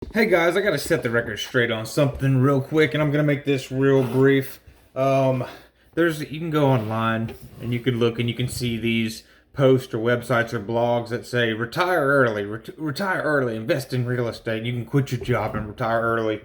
Hey guys, I gotta set the record straight on something real quick, and I'm gonna make this real brief. Um, you can go online and you can look and you can see these posts or websites or blogs that say retire early, retire early, invest in real estate. You can quit your job and retire early.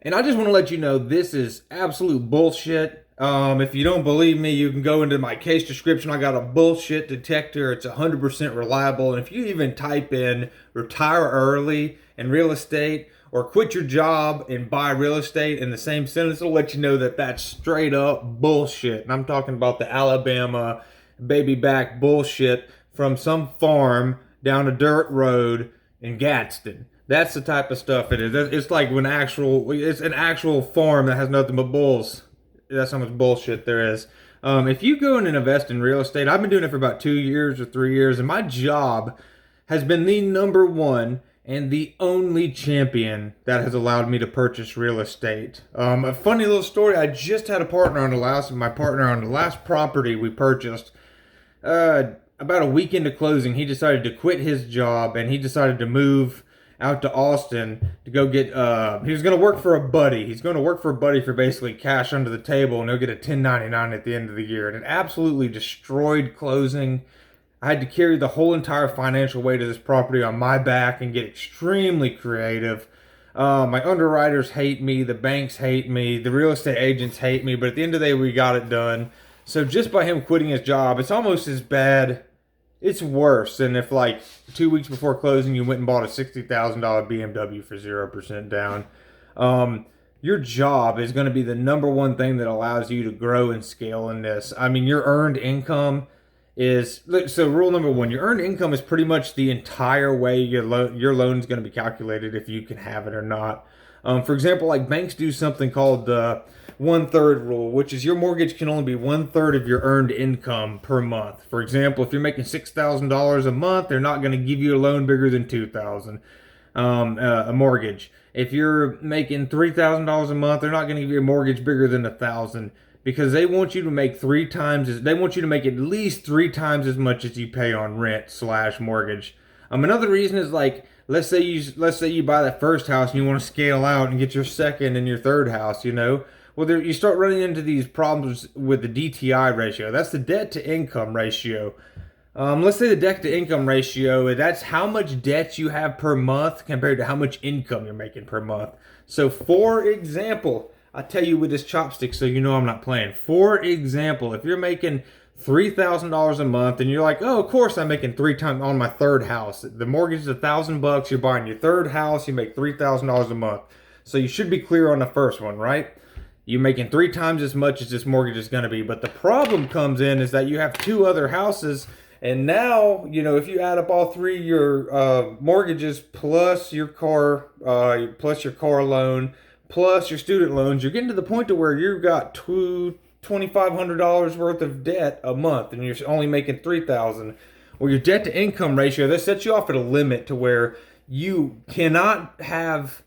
And I just want to let you know this is absolute bullshit. If you don't believe me, you can go into my case description. I got a bullshit detector. It's 100% reliable. And if you even type in retire early and real estate or quit your job and buy real estate in the same sentence, it'll let you know that that's straight up bullshit. And I'm talking about the Alabama baby back bullshit from some farm down a dirt road in Gadsden. That's the type of stuff it is. It's like it's an actual farm that has nothing but bulls. That's how much bullshit there is. If you go in and invest in real estate, I've been doing it for about 2 years or 3 years, and my job has been the number one and the only champion that has allowed me to purchase real estate. A funny little story: I just had a partner on my partner on the last property we purchased. About a week into closing, he decided to quit his job and he decided to move out to Austin to go get he was going to work for a buddy. He's going to work for a buddy for basically cash under the table, and he'll get a 1099 at the end of the year. And it absolutely destroyed closing. I had to carry the whole entire financial weight of this property on my back and get extremely creative. My underwriters hate me, the banks hate me, the real estate agents hate me, but at the end of the day, we got it done. So just by him quitting his job, it's almost as bad, it's worse than if, like, 2 weeks before closing you went and bought a $60,000 BMW for 0% down. Your job is going to be the number one thing that allows you to grow and scale in this. I mean, your earned income is, so rule number one, your earned income is pretty much the entire way your loan is going to be calculated, if you can have it or not. For example, like, banks do something called the 1/3 rule, which is your mortgage can only be 1/3 of your earned income per month. For example, if you're making $6,000 a month, they're not going to give you a loan bigger than $2,000, a mortgage. If you're making $3,000 a month, they're not going to give you a mortgage bigger than $1,000, because they want you to make they want you to make at least 3 times as much as you pay on rent slash mortgage. Another reason is, like, let's say you buy that first house and you want to scale out and get your second and your third house, well, you start running into these problems with the DTI ratio. That's the debt to income ratio. Let's say the debt to income ratio, that's how much debt you have per month compared to how much income you're making per month. So, for example, I tell you with this chopstick so you know I'm not playing. For example, if you're making $3,000 a month and you're like, oh, of course I'm making 3 times on my third house. The mortgage is $1,000. You're buying your third house. You make $3,000 a month. So you should be clear on the first one, right? You're making 3 times as much as this mortgage is going to be. But the problem comes in is that you have 2 other houses. And now, if you add up all three your mortgages plus your car loan, plus your student loans, you're getting to the point to where you've got $2,500 worth of debt a month, and you're only making $3,000. Well, your debt to income ratio, that sets you off at a limit to where you cannot have,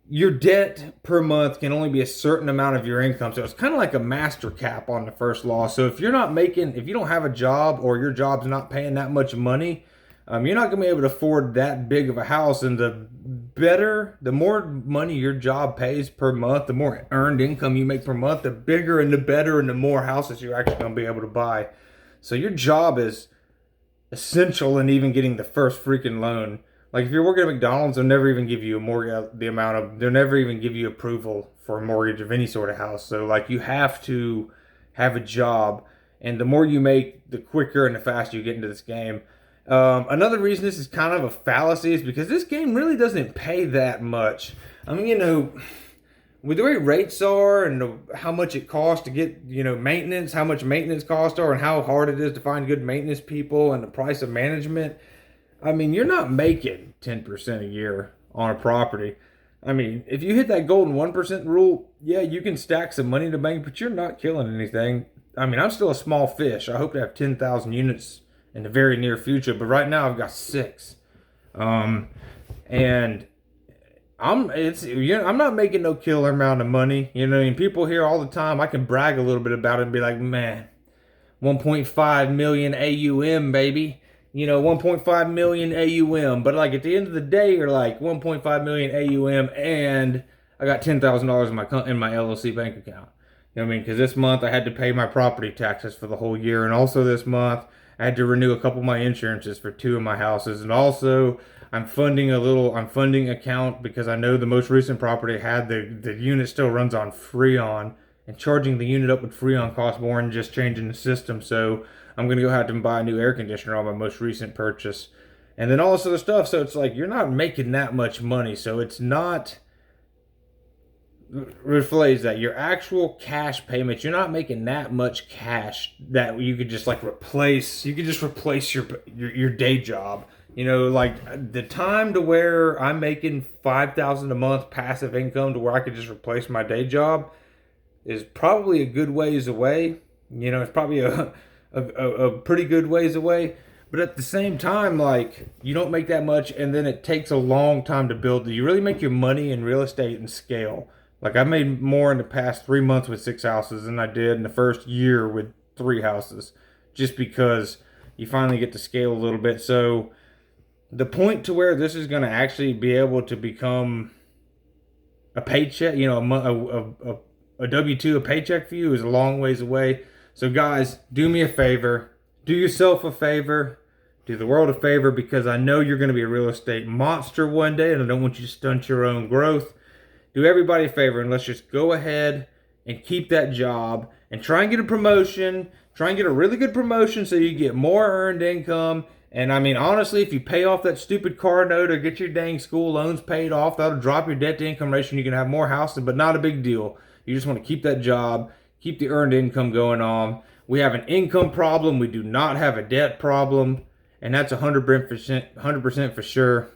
your debt per month can only be a certain amount of your income. So it's kind of like a master cap on the first law. So if you don't have a job, or your job's not paying that much money, you're not going to be able to afford that big of a house. And the more money your job pays per month, the more earned income you make per month, the bigger and the better and the more houses you're actually going to be able to buy. So your job is essential in even getting the first freaking loan. Like, if you're working at McDonald's, they'll never even give you a mortgage, they'll never even give you approval for a mortgage of any sort of house. So, like, you have to have a job, and the more you make, the quicker and the faster you get into this game. Another reason this is kind of a fallacy is because this game really doesn't pay that much. I mean, with the way rates are and how much it costs to get, maintenance, how much maintenance costs are, and how hard it is to find good maintenance people, and the price of management, I mean, you're not making 10% a year on a property. I mean, if you hit that golden 1% rule, yeah, you can stack some money in the bank, but you're not killing anything. I mean, I'm still a small fish. I hope to have 10,000 units in the very near future, but right now I've got 6. And I'm not making no killer amount of money. And people hear all the time, I can brag a little bit about it and be like, man, 1.5 million AUM, baby. 1.5 million AUM. But like at the end of the day, you're like 1.5 million AUM, and I got $10,000 in my LLC bank account. You know what I mean? Because this month I had to pay my property taxes for the whole year, and also this month I had to renew a couple of my insurances for 2 of my houses, and also I'm funding account because I know the most recent property had the unit still runs on Freon, and charging the unit up with Freon costs more than just changing the system. So I'm gonna go have to buy a new air conditioner on my most recent purchase, and then all this other stuff. So it's like you're not making that much money, so it's not. Rephrase that, your actual cash payments, you're not making that much cash that you could just like replace. You could just replace your day job. Like the time to where I'm making 5,000 a month passive income to where I could just replace my day job is probably a good ways away. It's probably a pretty good ways away. But at the same time, like, you don't make that much, and then it takes a long time to build. You really make your money in real estate and scale. Like, I made more in the past 3 months with 6 houses than I did in the first year with 3 houses, just because you finally get to scale a little bit. So the point to where this is going to actually be able to become a paycheck, a W-2, a paycheck for you is a long ways away. So guys, do me a favor, do yourself a favor, do the world a favor, because I know you're going to be a real estate monster one day, and I don't want you to stunt your own growth. Do everybody a favor, and let's just go ahead and keep that job and try and get a promotion. Try and get a really good promotion so you get more earned income. And I mean, honestly, if you pay off that stupid car note or get your dang school loans paid off, that'll drop your debt to income ratio and you can have more houses, but not a big deal. You just want to keep that job, keep the earned income going on. We have an income problem. We do not have a debt problem. And that's 100% for sure.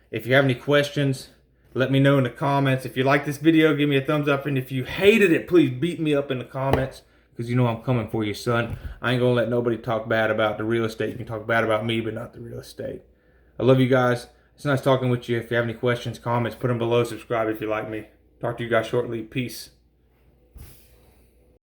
If you have any questions, let me know in the comments. If you like this video, give me a thumbs up. And if you hated it, please beat me up in the comments, because you know I'm coming for you, son. I ain't going to let nobody talk bad about the real estate. You can talk bad about me, but not the real estate. I love you guys. It's nice talking with you. If you have any questions, comments, put them below. Subscribe if you like me. Talk to you guys shortly. Peace.